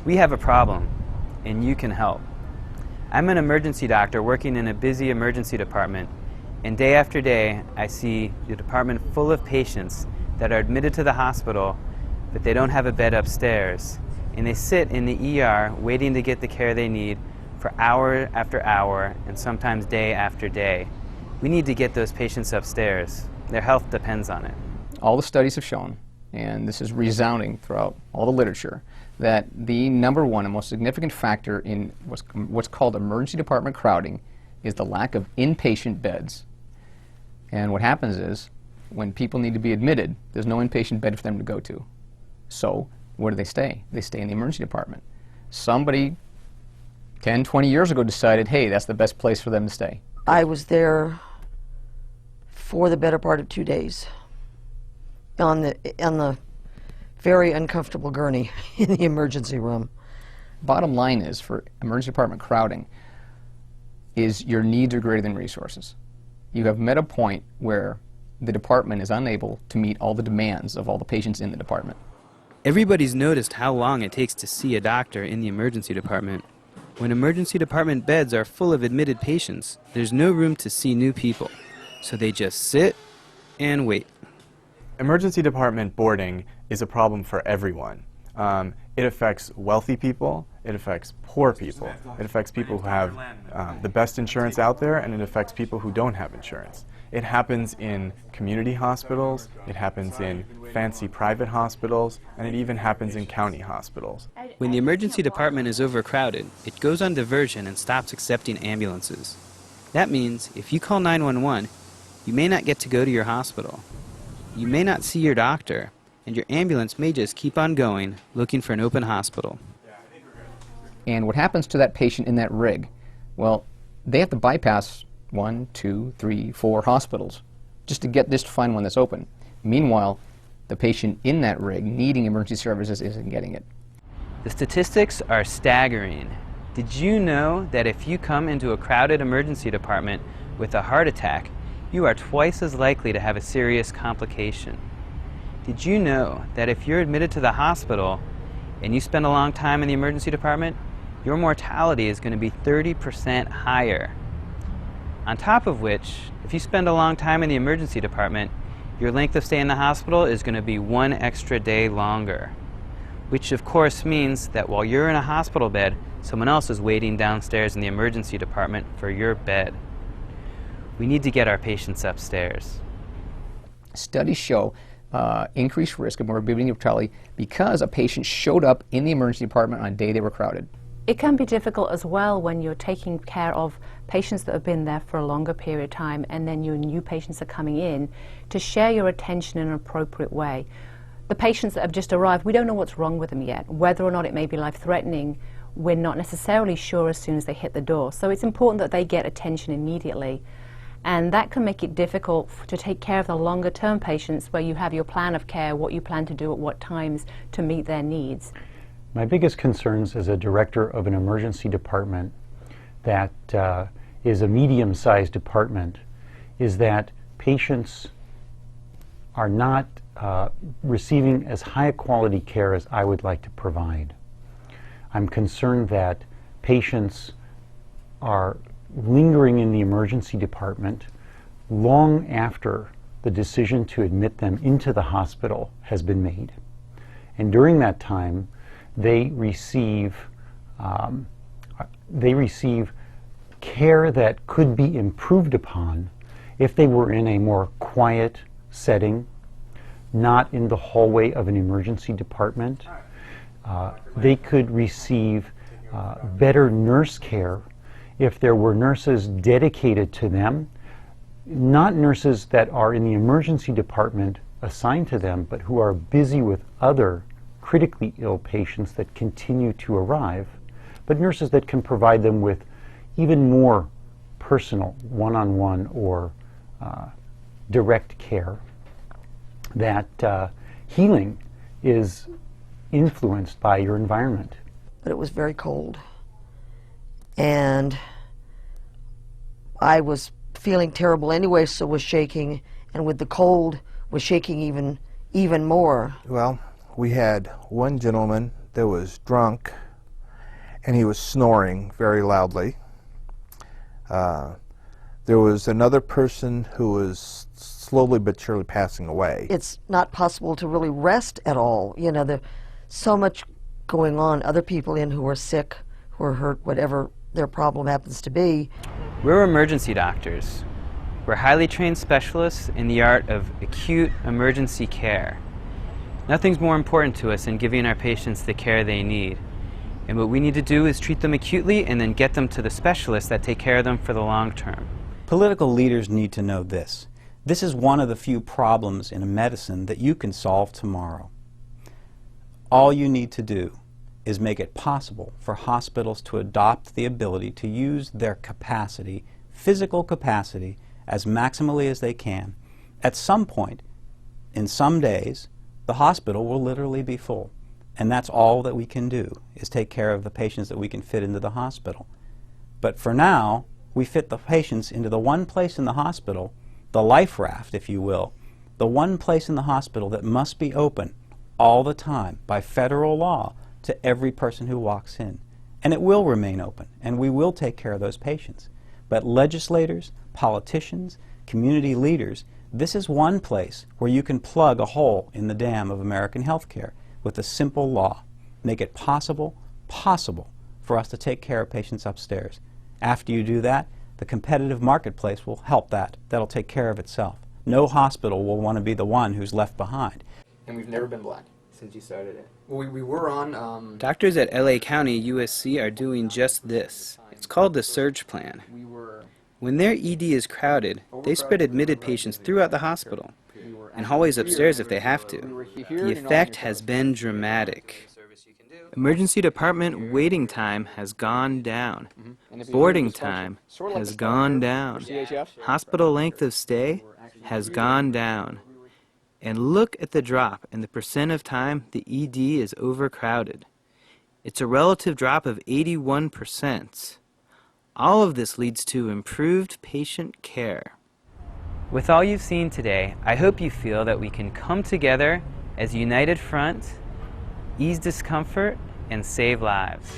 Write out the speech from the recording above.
We have a problem, and you can help. I'm an emergency doctor working in a busy emergency department, and day after day I see the department full of patients that are admitted to the hospital, but they don't have a bed upstairs, and they sit in the ER waiting to get the care they need for hour after hour and sometimes day after day. We need to get those patients upstairs. Their health depends on it. All the studies have shown, and this is resounding throughout all the literature, that the number one and most significant factor in what's called emergency department crowding is the lack of inpatient beds. And what happens is, when people need to be admitted, there's no inpatient bed for them to go to. So, where do they stay? They stay in the emergency department. Somebody 10, 20 years ago decided, hey, that's the best place for them to stay. I was there for the better part of 2 days on the very uncomfortable gurney in the emergency room. Bottom line is, for emergency department crowding, is your needs are greater than resources. You have met a point where the department is unable to meet all the demands of all the patients in the department. Everybody's noticed how long it takes to see a doctor in the emergency department. When emergency department beds are full of admitted patients, there's no room to see new people, so they just sit and wait. Emergency department boarding is a problem for everyone. It affects wealthy people, it affects poor people, it affects people who have the best insurance out there, and it affects people who don't have insurance. It happens in community hospitals, it happens in fancy private hospitals, and it even happens in county hospitals. When the emergency department is overcrowded, it goes on diversion and stops accepting ambulances. That means if you call 911, you may not get to go to your hospital. You may not see your doctor, and your ambulance may just keep on going, looking for an open hospital. And what happens to that patient in that rig? Well, they have to bypass 1, 2, 3, 4 hospitals just to find one that's open. Meanwhile, the patient in that rig needing emergency services isn't getting it. The statistics are staggering. Did you know that if you come into a crowded emergency department with a heart attack, you are twice as likely to have a serious complication? Did you know that if you're admitted to the hospital and you spend a long time in the emergency department, your mortality is going to be 30% higher? On top of which, if you spend a long time in the emergency department, your length of stay in the hospital is going to be 1 extra day longer. Which of course means that while you're in a hospital bed, someone else is waiting downstairs in the emergency department for your bed. We need to get our patients upstairs. Studies show increased risk of morbidity and mortality because a patient showed up in the emergency department on a day they were crowded. It can be difficult as well when you're taking care of patients that have been there for a longer period of time, and then your new patients are coming in, to share your attention in an appropriate way. The patients that have just arrived, we don't know what's wrong with them yet. Whether or not it may be life-threatening, we're not necessarily sure as soon as they hit the door. So it's important that they get attention immediately. And that can make it difficult to take care of the longer-term patients, where you have your plan of care, what you plan to do at what times to meet their needs. My biggest concerns as a director of an emergency department that is a medium-sized department is that patients are not receiving as high a quality care as I would like to provide. I'm concerned that patients are lingering in the emergency department long after the decision to admit them into the hospital has been made. And during that time, they receive care that could be improved upon if they were in a more quiet setting, not in the hallway of an emergency department. They could receive better nurse care if there were nurses dedicated to them, not nurses that are in the emergency department assigned to them, but who are busy with other critically ill patients that continue to arrive, but nurses that can provide them with even more personal one-on-one or direct care. That healing is influenced by your environment. But it was very cold. And I was feeling terrible anyway, so was shaking, and with the cold was shaking even more. Well, we had one gentleman that was drunk and he was snoring very loudly. There was another person who was slowly but surely passing away. It's not possible to really rest at all. You know, there's so much going on. Other people in who are sick, who are hurt, whatever their problem happens to be. We're emergency doctors. We're highly trained specialists in the art of acute emergency care. Nothing's more important to us than giving our patients the care they need. And what we need to do is treat them acutely and then get them to the specialists that take care of them for the long term. Political leaders need to know this. This is one of the few problems in medicine that you can solve tomorrow. All you need to do is make it possible for hospitals to adopt the ability to use their capacity, physical capacity, as maximally as they can. At some point, in some days, the hospital will literally be full. And that's all that we can do, is take care of the patients that we can fit into the hospital. But for now, we fit the patients into the one place in the hospital, the life raft, if you will, the one place in the hospital that must be open all the time by federal law to every person who walks in. And it will remain open, and we will take care of those patients. But legislators, politicians, community leaders, this is one place where you can plug a hole in the dam of American healthcare with a simple law. Make it possible for us to take care of patients upstairs. After you do that, the competitive marketplace will help that. That'll take care of itself. No hospital will want to be the one who's left behind. And we've never been black since you started it. Well, we were on... Doctors at LA County, USC are doing just this. It's called the surge plan. When their ED is crowded, they spread admitted patients throughout the hospital, and hallways upstairs if they have to. The effect has been dramatic. Emergency department waiting time has gone down. Boarding time has gone down. Hospital length of stay has gone down. And look at the drop in the percent of time the ED is overcrowded. It's a relative drop of 81%. All of this leads to improved patient care. With all you've seen today, I hope you feel that we can come together as a united front, ease discomfort, and save lives.